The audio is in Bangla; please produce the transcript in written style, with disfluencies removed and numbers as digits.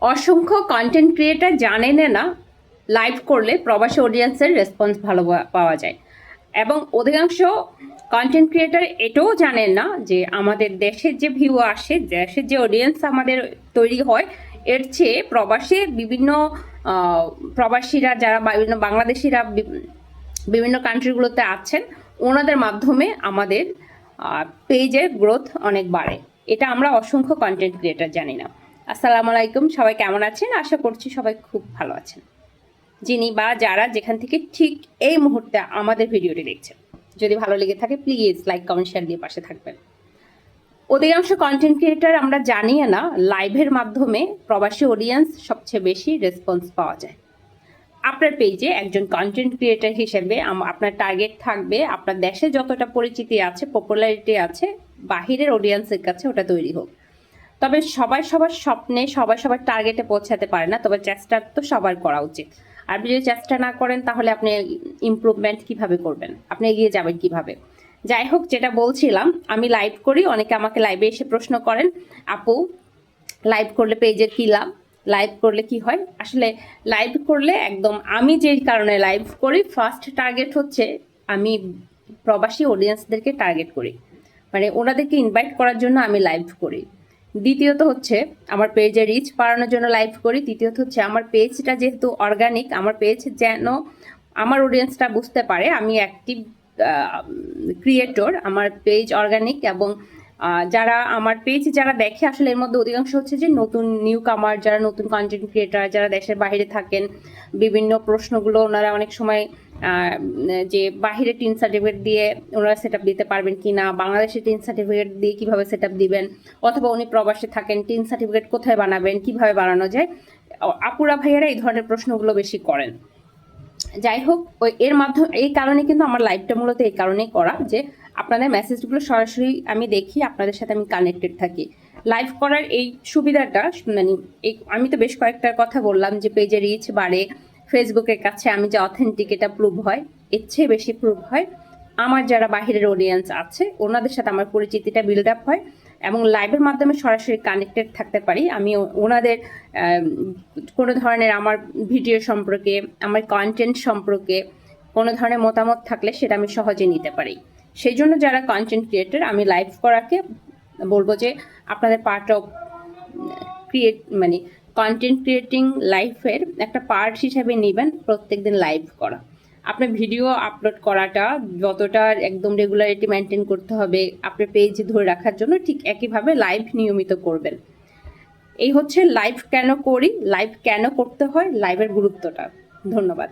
অসংখ্য কন্টেন্ট ক্রিয়েটার জানেন না লাইভ করলে প্রবাসী অডিয়েন্সের রেসপন্স ভালো পাওয়া যায়, এবং অধিকাংশ কন্টেন্ট ক্রিয়েটার এটাও জানেন না যে আমাদের দেশের যে ভিউ আসে, দেশের যে অডিয়েন্স আমাদের তৈরি হয়, এর চেয়ে বিভিন্ন প্রবাসীরা যারা বিভিন্ন বাংলাদেশিরা বিভিন্ন কান্ট্রিগুলোতে আছেন, ওনাদের মাধ্যমে আমাদের পেজের গ্রোথ অনেক বাড়ে। এটা আমরা অসংখ্য কন্টেন্ট ক্রিয়েটার জানি না। আসসালামু আলাইকুম, সবাই কেমন আছেন? আশা করছি সবাই খুব ভালো আছেন। যিনি বা যারা যেখান থেকে ঠিক এই মুহূর্তে আমাদের ভিডিওটি দেখছেন, যদি ভালো লেগে থাকে প্লিজ লাইক, কমেন্ট, শেয়ার দিয়ে পাশে থাকবেন। অধিকাংশ কন্টেন্ট ক্রিয়েটার আমরা জানি না লাইভের মাধ্যমে প্রবাসী অডিয়েন্স সবচেয়ে বেশি রেসপন্স পাওয়া যায়। আপনার পেজে একজন কন্টেন্ট ক্রিয়েটার হিসেবে আপনার টার্গেট থাকবে আপনার দেশে যতটা পরিচিতি আছে, পপুলারিটি আছে, বাহিরের অডিয়েন্সের কাছে ওটা তৈরি হোক। তবে সবাই সবার স্বপ্নে, সবাই সবার টার্গেটে পৌঁছাতে পারে না, তবে চেষ্টা তো সবার করা উচিত। আর যদি চেষ্টা না করেন তাহলে আপনি ইমপ্রুভমেন্ট কিভাবে করবেন, আপনি এগিয়ে যাবেন কিভাবে? যাই হোক, যেটা বলছিলাম, আমি লাইভ করি, অনেকে আমাকে লাইভে এসে প্রশ্ন করেন, আপু লাইভ করলে পেজের কী লাভ, লাইভ করলে কি হয়? আসলে লাইভ করলে একদম আমি যেই কারণে লাইভ করি, ফার্স্ট টার্গেট হচ্ছে আমি প্রবাসী অডিয়েন্সদেরকে টার্গেট করি, মানে ওনাদেরকে ইনভাইট করার জন্য আমি লাইভ করি। দ্বিতীয়ত হচ্ছে আমার পেজে রিচ বাড়ানোর জন্য লাইভ করি। তৃতীয়ত হচ্ছে আমার পেজটা যেহেতু অর্গানিক, আমার পেজ যেন আমার অডিয়েন্সটা বুঝতে পারে আমি অ্যাক্টিভ ক্রিয়েটর, আমার পেজ অর্গানিক, এবং যারা আমার পেজ যারা দেখে, আসলে এর মধ্যে অধিকাংশ হচ্ছে যে নতুন নিউ কামার, যারা নতুন কন্টেন্ট ক্রিয়েটার, যারা দেশের বাইরে থাকেন। বিভিন্ন প্রশ্নগুলো ওনারা অনেক সময় যে বাহিরে টিন সার্টিফিকেট দিয়ে ওনারা সেট আপ দিতে পারবেন কি না, বাংলাদেশে টিন সার্টিফিকেট দিয়ে কিভাবে সেট আপ দিবেন, অথবা উনি প্রবাসে থাকেন, টিন সার্টিফিকেট কোথায় বানাবেন, কিভাবে বানানো যায়, আপুরা ভাইয়ারা এই ধরনের প্রশ্নগুলো বেশি করেন। যাই হোক, এর মাধ্যমে এই কারণে কিন্তু আমার লাইভটা মূলত এই কারণেই করা যে আপনাদের মেসেজগুলো সরাসরি আমি দেখি, আপনাদের সাথে আমি কানেক্টেড থাকি। লাইভ করার এই সুবিধাটা, মানে আমি তো বেশ কয়েকটার কথা বললাম যে পেজে রিচ বাড়ে, ফেসবুকের কাছে আমি যে অথেন্টিক এটা প্রুভ হয়, এর চেয়ে বেশি প্রুভ হয় আমার যারা বাহিরের অডিয়েন্স আছে ওনাদের সাথে আমার পরিচিতিটা বিল্ড আপ হয়, এবং লাইভের মাধ্যমে সরাসরি কানেক্টেড থাকতে পারি। আমি ওনাদের কোনো ধরনের আমার ভিডিও সম্পর্কে, আমার কন্টেন্ট সম্পর্কে কোনো ধরনের মতামত থাকলে সেটা আমি সহজে নিতে পারি। সেই জন্য যারা কন্টেন্ট ক্রিয়েটর, আমি লাইভ করাকে বলবো যে আপনাদের পার্ট অফ মানে কন্টেন্ট ক্রিয়েটিং লাইফের একটা পার্ট হিসেবে নেবেন প্রত্যেকদিন লাইভ করা। আপনার ভিডিও আপলোড করাটা যতটা একদম রেগুলারিটি মেনটেন করতে হবে আপনার পেজ ধরে রাখার জন্য, ঠিক একইভাবে লাইভ নিয়মিত করবেন। এই হচ্ছে লাইভ কেন করি, লাইভ কেন করতে হয়, লাইভের গুরুত্বটা। ধন্যবাদ।